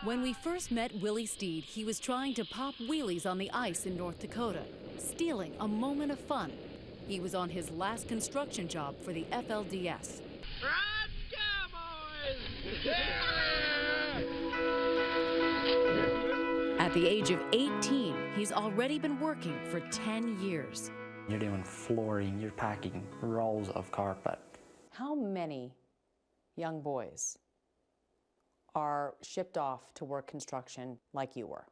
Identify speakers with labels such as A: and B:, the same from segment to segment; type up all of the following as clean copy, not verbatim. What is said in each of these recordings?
A: When we first met Willie Steed, he was trying to pop wheelies on the ice in North Dakota, stealing a moment of fun. He was on his last construction job for the FLDS.
B: Run, Cowboys! Yeah!
A: At the age of 18, he's already been working for 10 years.
C: You're doing flooring, you're packing rolls of carpet.
D: How many young boys are shipped off to work construction like you were?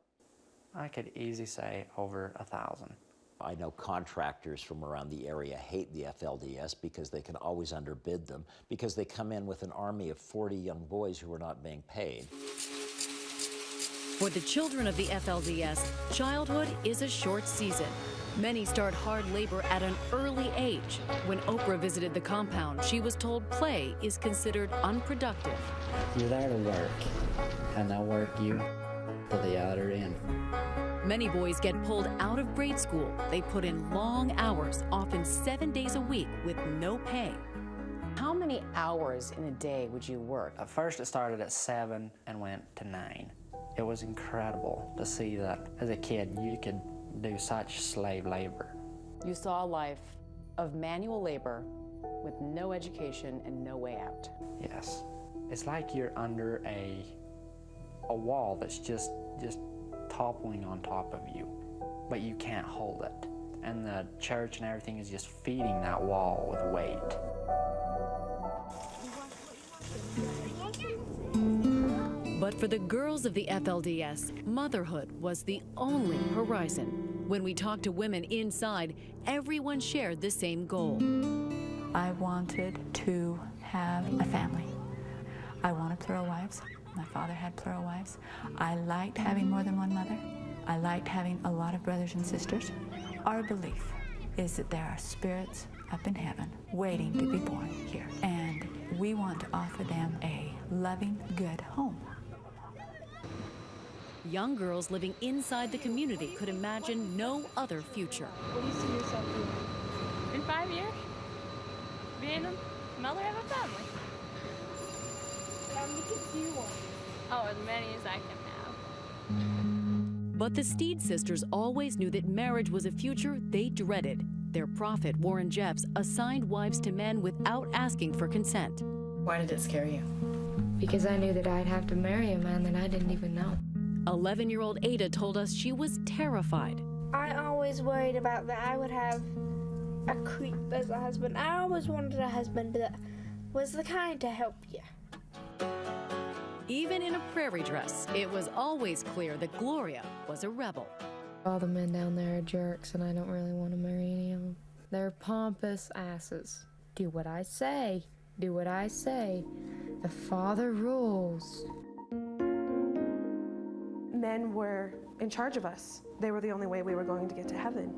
C: I could easily say over 1,000.
E: I know contractors from around the area hate the FLDS because they can always underbid them, because they come in with an army of 40 young boys who are not being paid.
A: For the children of the FLDS, childhood is a short season. Many start hard labor at an early age. When Oprah visited the compound, she was told play is considered unproductive.
C: You're there to work, and they'll work you to the other end.
A: Many boys get pulled out of grade school. They put in long hours, often 7 days a week, with no pay.
D: How many hours in a day would you work?
C: At first it started at 7 and went to 9. It was incredible to see that as a kid you could do such slave labor.
D: You saw a life of manual labor with no education and no way out.
C: Yes. It's like you're under a wall that's just toppling on top of you, but you can't hold it. And the church and everything is just feeding that wall with weight.
A: But for the girls of the FLDS, motherhood was the only horizon. When we talked to women inside, everyone shared the same goal.
F: I wanted to have a family. I wanted plural wives. My father had plural wives. I liked having more than one mother. I liked having a lot of brothers and sisters. Our belief is that there are spirits up in heaven waiting to be born here. And we want to offer them a loving, good home.
A: Young girls living inside the community could imagine no other future.
G: What do you see yourself doing? In 5 years? Being a mother of a family.
H: How many kids do you want?
G: Oh, as many as I can have.
A: But the Steed sisters always knew that marriage was a future they dreaded. Their prophet, Warren Jeffs, assigned wives to men without asking for consent.
D: Why did it scare you?
H: Because I knew that I'd have to marry a man that I didn't even know.
A: 11-year-old Ada told us she was terrified.
I: I always worried about that I would have a creep as a husband. I always wanted a husband that was the kind to help you.
A: Even in a prairie dress, it was always clear that Gloria was a rebel.
H: All the men down there are jerks, and I don't really want to marry any of them. They're pompous asses. Do what I say. Do what I say. The Father rules.
J: Men were in charge of us. They were the only way we were going to get to heaven.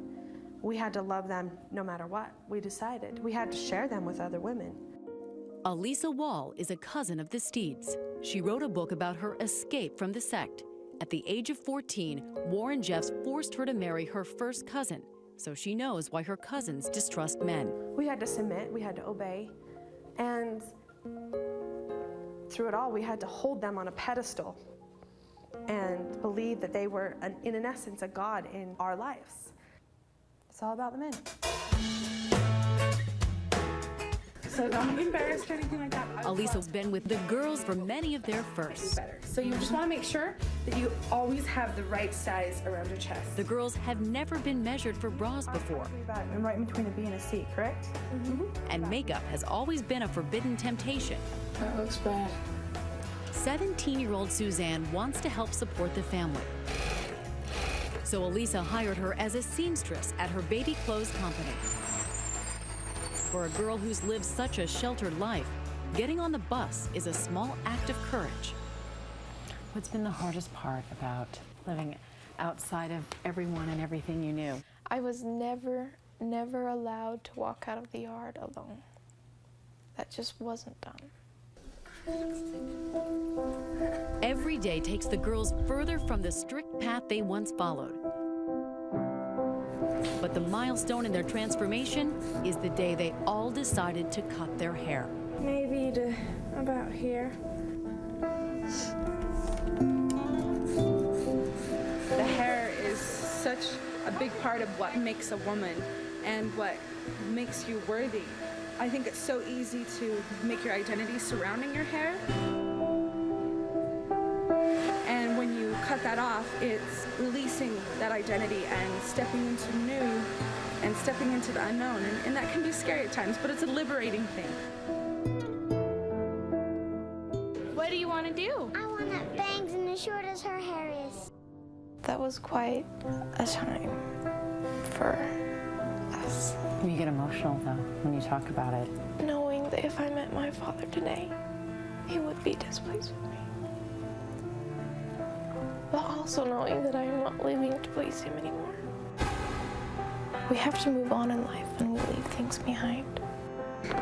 J: We had to love them no matter what. We decided. We had to share them with other women.
A: Elisa Wall is a cousin of the Steeds. She wrote a book about her escape from the sect. At the age of 14, Warren Jeffs forced her to marry her first cousin, so she knows why her cousins distrust men.
J: We had to submit, we had to obey, and through it all, we had to hold them on a pedestal and believe that they were, in essence, a god in our lives. It's all about the men.
K: So don't be embarrassed or anything like that.
A: Elisa's been with the girls for many of their firsts.
K: So you just want to make sure that you always have the right size around your chest.
A: The girls have never been measured for bras before.
J: I'm right in between a B and a C, correct?
K: Mm-hmm.
A: And makeup has always been a forbidden temptation.
K: That looks bad.
A: 17-year-old Suzanne wants to help support the family. So Elisa hired her as a seamstress at her baby clothes company. For a girl who's lived such a sheltered life, getting on the bus is a small act of courage.
D: What's been the hardest part about living outside of everyone and everything you knew?
I: I was never allowed to walk out of the yard alone. That just wasn't done.
A: Every day takes the girls further from the strict path they once followed. But the milestone in their transformation is the day they all decided to cut their hair.
I: Maybe to about here.
K: such a big part of what makes a woman and what makes you worthy. I think it's so easy to make your identity surrounding your hair. And when you cut that off, it's releasing that identity and stepping into new and stepping into the unknown. And that can be scary at times, but it's a liberating thing. What do you want to do?
I: I want bangs and as short as her hair is.
L: That was quite a time for us.
D: You get emotional, though, when you talk about it.
L: Knowing that if I met my father today, he would be displeased with me. But also knowing that I am not living to please him anymore. We have to move on in life and we leave things behind.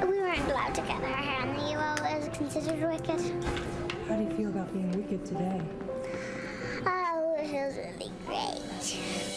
I: We weren't allowed to cut our hair in the UO. It was considered wicked.
M: How do you feel about being wicked today?
I: Oh, it feels really great.